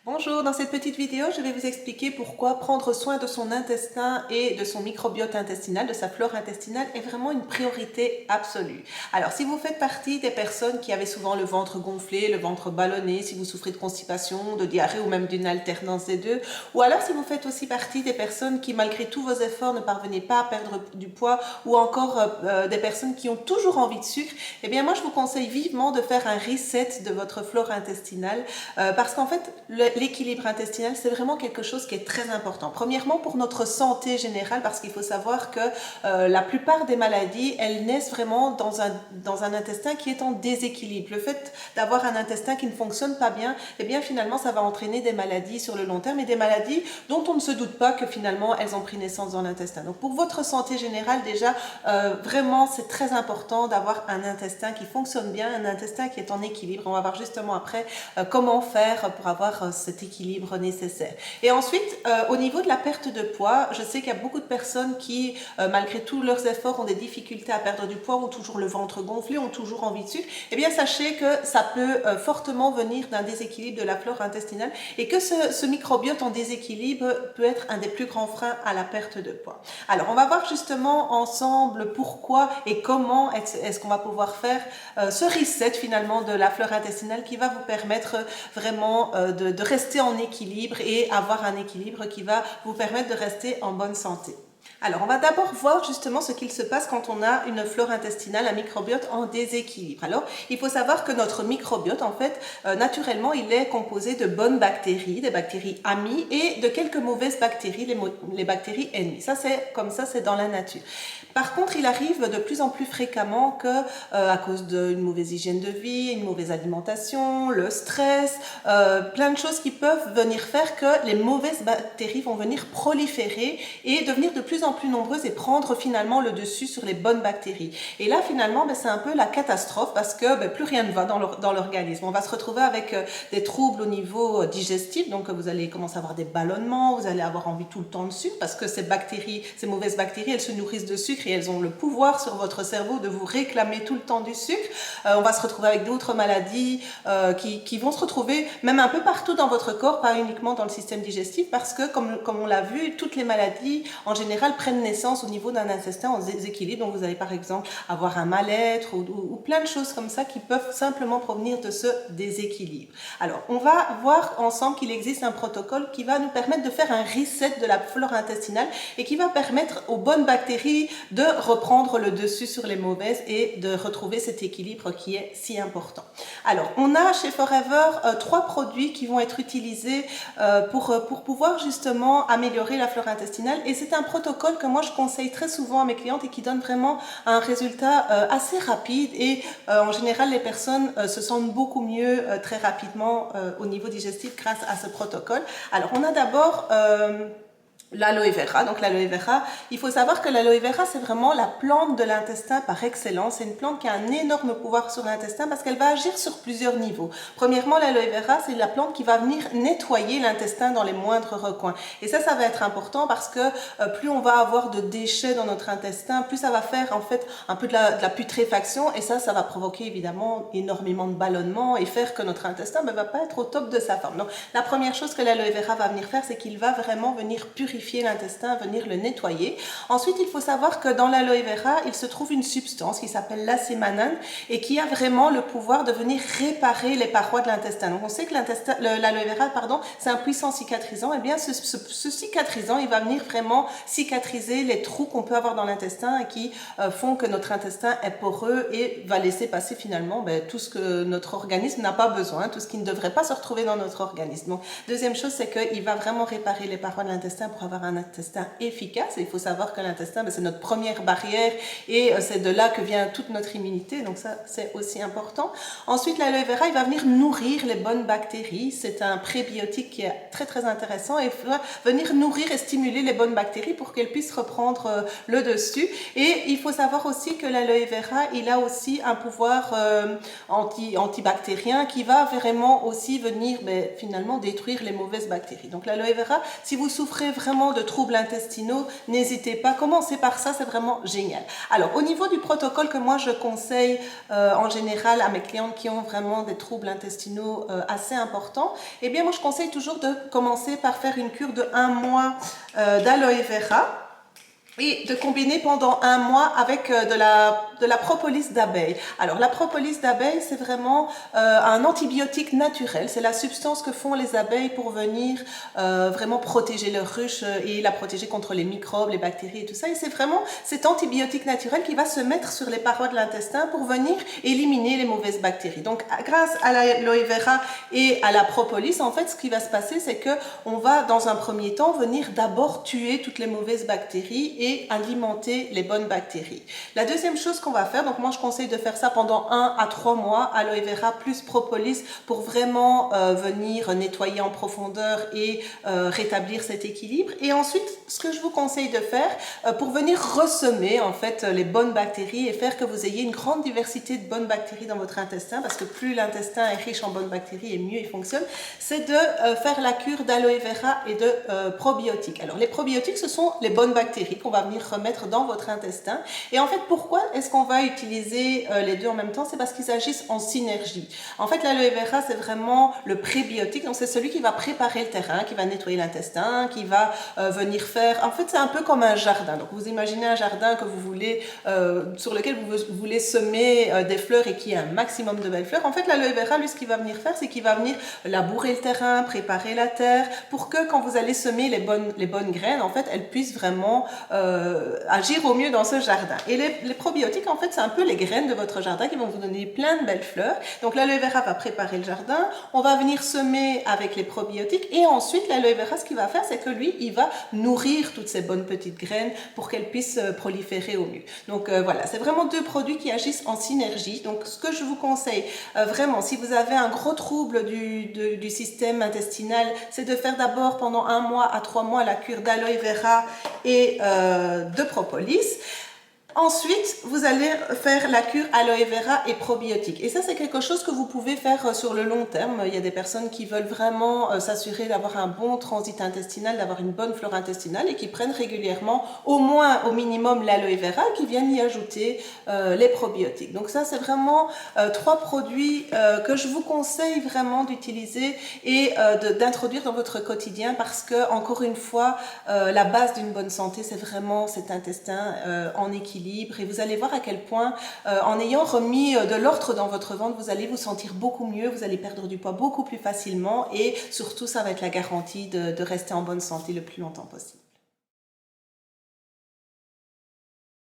Bonjour, dans cette petite vidéo, je vais vous expliquer pourquoi prendre soin de son intestin et de son microbiote intestinal, de sa flore intestinale, est vraiment une priorité absolue. Alors, si vous faites partie des personnes qui avaient souvent le ventre gonflé, le ventre ballonné, si vous souffrez de constipation, de diarrhée ou même d'une alternance des deux, ou alors si vous faites aussi partie des personnes qui, malgré tous vos efforts, ne parvenaient pas à perdre du poids, ou encore des personnes qui ont toujours envie de sucre, eh bien moi je vous conseille vivement de faire un reset de votre flore intestinale, parce qu'en fait, l'équilibre intestinal, c'est vraiment quelque chose qui est très important. Premièrement, pour notre santé générale, parce qu'il faut savoir que la plupart des maladies, elles naissent vraiment dans un intestin qui est en déséquilibre. Le fait d'avoir un intestin qui ne fonctionne pas bien, eh bien finalement, ça va entraîner des maladies sur le long terme et des maladies dont on ne se doute pas que finalement, elles ont pris naissance dans l'intestin. Donc pour votre santé générale, déjà, vraiment, c'est très important d'avoir un intestin qui fonctionne bien, un intestin qui est en équilibre. On va voir justement après comment faire pour avoir cet équilibre nécessaire. Et ensuite, au niveau de la perte de poids, je sais qu'il y a beaucoup de personnes qui, malgré tous leurs efforts, ont des difficultés à perdre du poids, ont toujours le ventre gonflé, ont toujours envie de sucre. Eh bien, sachez que ça peut fortement venir d'un déséquilibre de la flore intestinale et que ce microbiote en déséquilibre peut être un des plus grands freins à la perte de poids. Alors, on va voir justement ensemble pourquoi et comment est-ce qu'on va pouvoir faire ce reset finalement de la flore intestinale qui va vous permettre vraiment de rester en équilibre et avoir un équilibre qui va vous permettre de rester en bonne santé. Alors, on va d'abord voir justement ce qu'il se passe quand on a une flore intestinale, un microbiote en déséquilibre. Alors, il faut savoir que notre microbiote, en fait, naturellement, il est composé de bonnes bactéries, des bactéries amies et de quelques mauvaises bactéries, les bactéries ennemies. Ça, c'est comme ça, c'est dans la nature. Par contre, il arrive de plus en plus fréquemment que, à cause d'une mauvaise hygiène de vie, une mauvaise alimentation, le stress, plein de choses qui peuvent venir faire que les mauvaises bactéries vont venir proliférer et devenir de plus en plus nombreuses et prendre finalement le dessus sur les bonnes bactéries. Et là, finalement, c'est un peu la catastrophe parce que plus rien ne va dans l'organisme. On va se retrouver avec des troubles au niveau digestif, donc vous allez commencer à avoir des ballonnements, vous allez avoir envie tout le temps de sucre parce que ces bactéries, ces mauvaises bactéries, elles se nourrissent de sucre et elles ont le pouvoir sur votre cerveau de vous réclamer tout le temps du sucre. On va se retrouver avec d'autres maladies qui vont se retrouver même un peu partout dans votre corps, pas uniquement dans le système digestif, parce que comme on l'a vu, toutes les maladies en général prennent naissance au niveau d'un intestin en déséquilibre. Donc vous allez par exemple avoir un mal-être ou plein de choses comme ça qui peuvent simplement provenir de ce déséquilibre. Alors on va voir ensemble qu'il existe un protocole qui va nous permettre de faire un reset de la flore intestinale et qui va permettre aux bonnes bactéries de reprendre le dessus sur les mauvaises et de retrouver cet équilibre qui est si important. Alors, on a chez Forever 3 produits qui vont être utilisés pour pouvoir justement améliorer la flore intestinale et c'est un protocole que moi je conseille très souvent à mes clientes et qui donne vraiment un résultat assez rapide et en général les personnes se sentent beaucoup mieux très rapidement au niveau digestif grâce à ce protocole. Alors, on a d'abord l'aloe vera. Donc l'aloe vera, il faut savoir que l'aloe vera, c'est vraiment la plante de l'intestin par excellence. C'est une plante qui a un énorme pouvoir sur l'intestin parce qu'elle va agir sur plusieurs niveaux. Premièrement, l'aloe vera, c'est la plante qui va venir nettoyer l'intestin dans les moindres recoins. Et ça va être important parce que plus on va avoir de déchets dans notre intestin, plus ça va faire en fait un peu de la putréfaction et ça va provoquer évidemment énormément de ballonnements et faire que notre intestin ne va pas être au top de sa forme. Donc la première chose que l'aloe vera va venir faire, c'est qu'il va vraiment venir purifier l'intestin, venir le nettoyer. Ensuite, il faut savoir que dans l'aloe vera, il se trouve une substance qui s'appelle l'acémanane et qui a vraiment le pouvoir de venir réparer les parois de l'intestin. Donc, on sait que l'aloe vera, c'est un puissant cicatrisant. Et bien, ce cicatrisant, il va venir vraiment cicatriser les trous qu'on peut avoir dans l'intestin et qui font que notre intestin est poreux et va laisser passer finalement tout ce que notre organisme n'a pas besoin, tout ce qui ne devrait pas se retrouver dans notre organisme. Donc, deuxième chose, c'est qu'il va vraiment réparer les parois de l'intestin pour avoir un intestin efficace. Et il faut savoir que l'intestin, c'est notre première barrière et c'est de là que vient toute notre immunité. Donc ça, c'est aussi important. Ensuite, l'aloe vera, il va venir nourrir les bonnes bactéries. C'est un prébiotique qui est très, très intéressant et va venir nourrir et stimuler les bonnes bactéries pour qu'elles puissent reprendre le dessus. Et il faut savoir aussi que l'aloe vera, il a aussi un pouvoir antibactérien qui va vraiment aussi venir finalement détruire les mauvaises bactéries. Donc l'aloe vera, si vous souffrez vraiment vraiment de troubles intestinaux, n'hésitez pas, commencez par ça, c'est vraiment génial. Alors, au niveau du protocole que moi je conseille en général à mes clientes qui ont vraiment des troubles intestinaux assez importants, eh bien moi je conseille toujours de commencer par faire une cure de 1 mois d'aloe vera et de combiner pendant 1 mois avec de la propolis d'abeille. Alors la propolis d'abeille, c'est vraiment un antibiotique naturel, c'est la substance que font les abeilles pour venir vraiment protéger leur ruche et la protéger contre les microbes, les bactéries et tout ça. Et c'est vraiment cet antibiotique naturel qui va se mettre sur les parois de l'intestin pour venir éliminer les mauvaises bactéries. Donc grâce à l'aloe vera et à la propolis, en fait ce qui va se passer, c'est que on va dans un premier temps venir d'abord tuer toutes les mauvaises bactéries et alimenter les bonnes bactéries. La deuxième chose qu'on va faire, donc moi je conseille de faire ça pendant 1 à 3 mois, aloe vera plus propolis pour vraiment venir nettoyer en profondeur et rétablir cet équilibre. Et ensuite, ce que je vous conseille de faire pour venir ressemer en fait les bonnes bactéries et faire que vous ayez une grande diversité de bonnes bactéries dans votre intestin, parce que plus l'intestin est riche en bonnes bactéries et mieux il fonctionne, c'est de faire la cure d'aloe vera et de probiotiques. Alors les probiotiques, ce sont les bonnes bactéries qu'on va venir remettre dans votre intestin. Et en fait, pourquoi est-ce qu'on va utiliser les deux en même temps? C'est parce qu'ils agissent en synergie. En fait, l'aloe vera, c'est vraiment le prébiotique, donc c'est celui qui va préparer le terrain, qui va nettoyer l'intestin, qui va venir faire... En fait, c'est un peu comme un jardin. Donc, vous imaginez un jardin que vous voulez, sur lequel vous voulez semer des fleurs et qui a un maximum de belles fleurs. En fait, l'aloe vera, lui, ce qu'il va venir faire, c'est qu'il va venir labourer le terrain, préparer la terre, pour que quand vous allez semer les bonnes graines, en fait, elles puissent vraiment agir au mieux dans ce jardin. Et les probiotiques, en fait, c'est un peu les graines de votre jardin qui vont vous donner plein de belles fleurs. Donc l'aloe vera va préparer le jardin, on va venir semer avec les probiotiques et ensuite l'aloe vera, ce qu'il va faire, c'est que lui, il va nourrir toutes ces bonnes petites graines pour qu'elles puissent proliférer au mieux. Donc voilà, c'est vraiment deux produits qui agissent en synergie. Donc ce que je vous conseille, vraiment, si vous avez un gros trouble du système intestinal, c'est de faire d'abord pendant 1 mois à 3 mois la cure d'aloe vera et de propolis. Ensuite, vous allez faire la cure aloe vera et probiotiques. Et ça, c'est quelque chose que vous pouvez faire sur le long terme. Il y a des personnes qui veulent vraiment s'assurer d'avoir un bon transit intestinal, d'avoir une bonne flore intestinale et qui prennent régulièrement, au moins, au minimum, l'aloe vera et qui viennent y ajouter les probiotiques. Donc ça, c'est vraiment 3 produits que je vous conseille vraiment d'utiliser et d'introduire dans votre quotidien parce que, encore une fois, la base d'une bonne santé, c'est vraiment cet intestin en équilibre. Et vous allez voir à quel point, en ayant remis de l'ordre dans votre ventre, vous allez vous sentir beaucoup mieux, vous allez perdre du poids beaucoup plus facilement et surtout, ça va être la garantie de rester en bonne santé le plus longtemps possible.